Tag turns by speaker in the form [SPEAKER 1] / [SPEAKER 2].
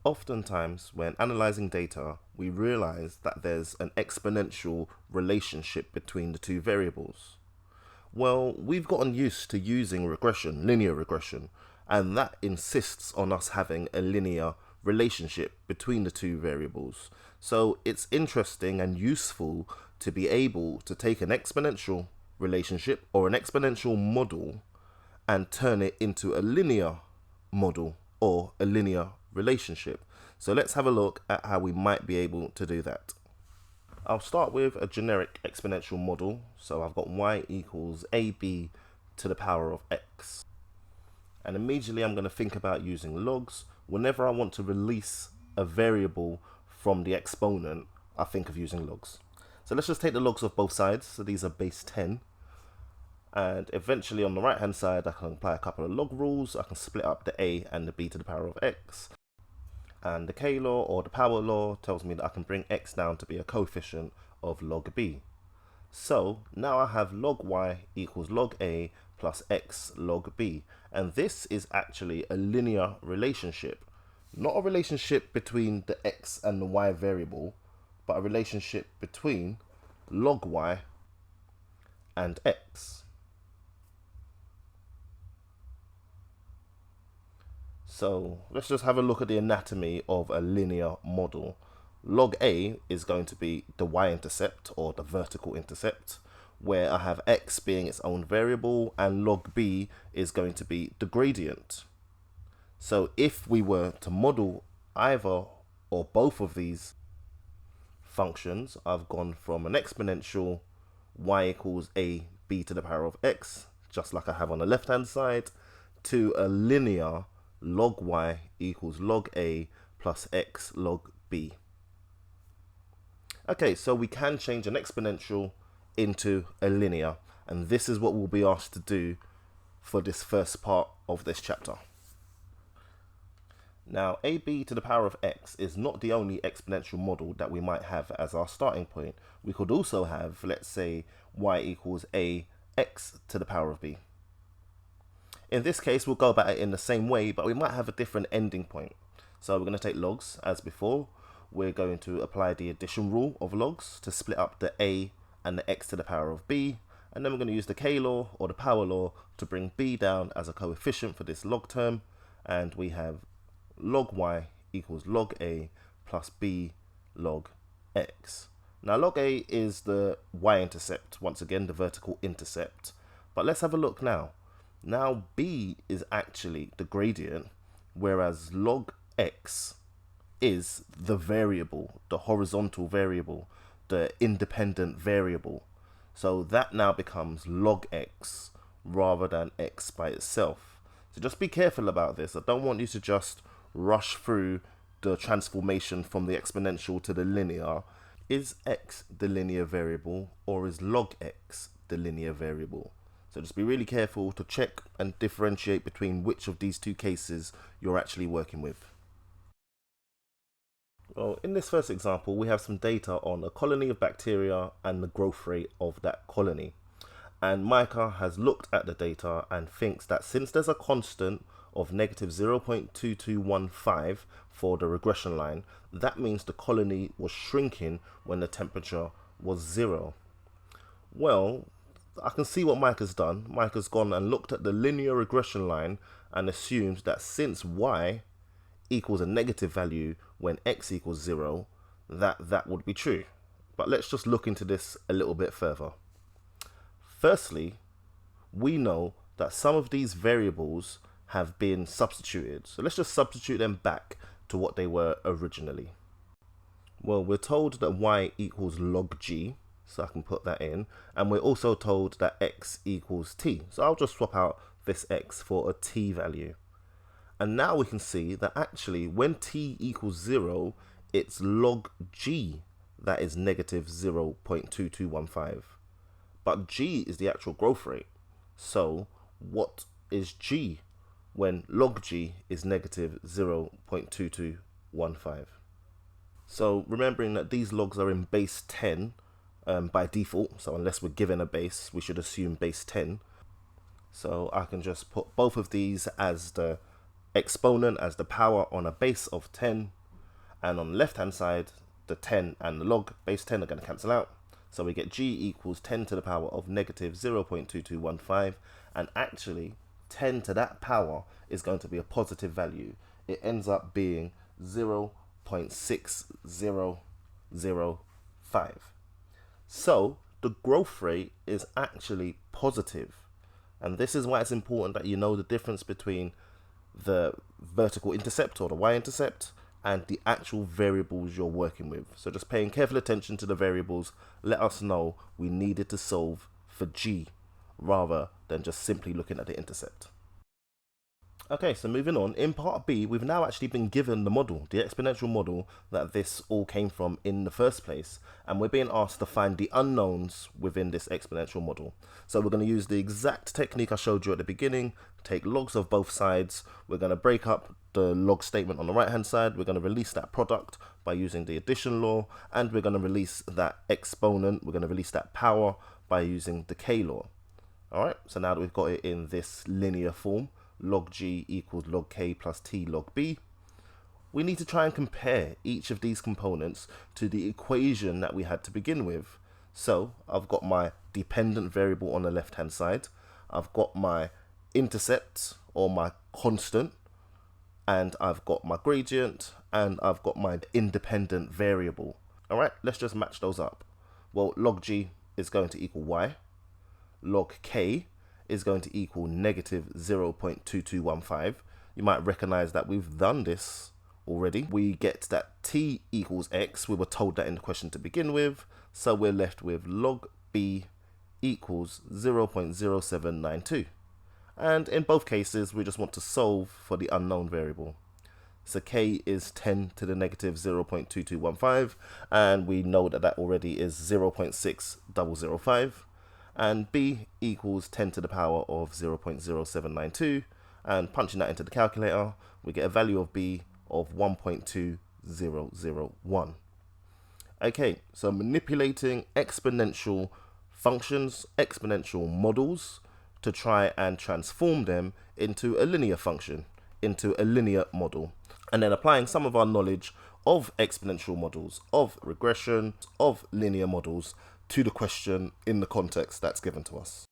[SPEAKER 1] Oftentimes, when analyzing data, we realize that there's an exponential relationship between the two variables. Well, we've gotten used to using regression, linear regression, and that insists on us having a linear relationship between the two variables. So it's interesting and useful to be able to take an exponential relationship or an exponential model and turn it into a linear model or a linear relationship. So let's have a look at how we might be able to do that. I'll start with a generic exponential model. So I've got y equals ab to the power of x. And immediately I'm going to think about using logs. Whenever I want to release a variable from the exponent, I think of using logs. So let's just take the logs of both sides. So these are base 10. And eventually on the right hand side, I can apply a couple of log rules. I can split up the a and the b to the power of x. And the k law or the power law tells me that I can bring x down to be a coefficient of log b. So now I have log y equals log a plus x log b. And this is actually a linear relationship. Not a relationship between the x and the y variable, but a relationship between log y and x. So let's just have a look at the anatomy of a linear model. Log A is going to be the y-intercept or the vertical intercept, where I have x being its own variable, and log B is going to be the gradient. So if we were to model either or both of these functions, I've gone from an exponential y equals a b to the power of x, just like I have on the left hand side, to a linear log y equals log a plus x log b. Okay, so we can change an exponential into a linear, and this is what we'll be asked to do for this first part of this chapter. Now, ab to the power of x is not the only exponential model that we might have as our starting point. We could also have, let's say, y equals a x to the power of b. In this case, we'll go about it in the same way, but we might have a different ending point. So we're going to take logs as before. We're going to apply the addition rule of logs to split up the a and the x to the power of b. And then we're going to use the k law or the power law to bring b down as a coefficient for this log term. And we have log y equals log a plus b log x. Now log a is the y-intercept, once again the vertical intercept. But let's have a look now. Now b is actually the gradient, whereas log x is the variable, the horizontal variable, the independent variable. So that now becomes log x rather than x by itself. So just be careful about this. I don't want you to just rush through the transformation from the exponential to the linear. Is x the linear variable, or is log x the linear variable? So just be really careful to check and differentiate between which of these two cases you're actually working with. Well, in this first example, we have some data on a colony of bacteria and the growth rate of that colony. And Micah has looked at the data and thinks that since there's a constant of negative 0.2215 for the regression line, that means the colony was shrinking when the temperature was 0. Well, I can see what Mike has done. Mike has gone and looked at the linear regression line and assumed that since y equals a negative value when x equals 0, that would be true. But let's just look into this a little bit further. Firstly, we know that some of these variables have been substituted. So let's just substitute them back to what they were originally. Well, we're told that y equals log g. So I can put that in, and we're also told that x equals t. So I'll just swap out this x for a t value. And now we can see that actually when t equals 0, it's log g that is negative 0.2215. But g is the actual growth rate. So what is g when log g is negative 0.2215? So remembering that these logs are in base 10, by default, so unless we're given a base, we should assume base 10. So I can just put both of these as the exponent as the power on a base of 10, and on the left hand side the 10 and the log base 10 are going to cancel out, so we get g equals 10 to the power of negative 0.2215, and actually 10 to that power is going to be a positive value. It ends up being 0.6005. So the growth rate is actually positive. And this is why it's important that you know the difference between the vertical intercept or the y-intercept and the actual variables you're working with. So just paying careful attention to the variables let us know we needed to solve for g rather than just simply looking at the intercept. Okay, so moving on, in part B, we've now actually been given the model, the exponential model that this all came from in the first place, and we're being asked to find the unknowns within this exponential model. So we're going to use the exact technique I showed you at the beginning, take logs of both sides, we're going to break up the log statement on the right hand side, we're going to release that product by using the addition law, and we're going to release that exponent, we're going to release that power by using the k law. Alright, so now that we've got it in this linear form, log g equals log k plus t log b, we need to try and compare each of these components to the equation that we had to begin with. So I've got my dependent variable on the left hand side, I've got my intercept or my constant, and I've got my gradient, and I've got my independent variable. Alright, let's just match those up. Well, log g is going to equal y, log k is going to equal negative 0.2215. You might recognize that we've done this already. We get that t equals x. We were told that in the question to begin with. So we're left with log b equals 0.0792. And in both cases, we just want to solve for the unknown variable. So k is 10 to the negative 0.2215. And we know that that already is 0.6005. And b equals 10 to the power of 0.0792, and punching that into the calculator we get a value of b of 1.2001. Okay, so manipulating exponential functions, exponential models, to try and transform them into a linear function, into a linear model, and then applying some of our knowledge of exponential models, of regression, of linear models to the question in the context that's given to us.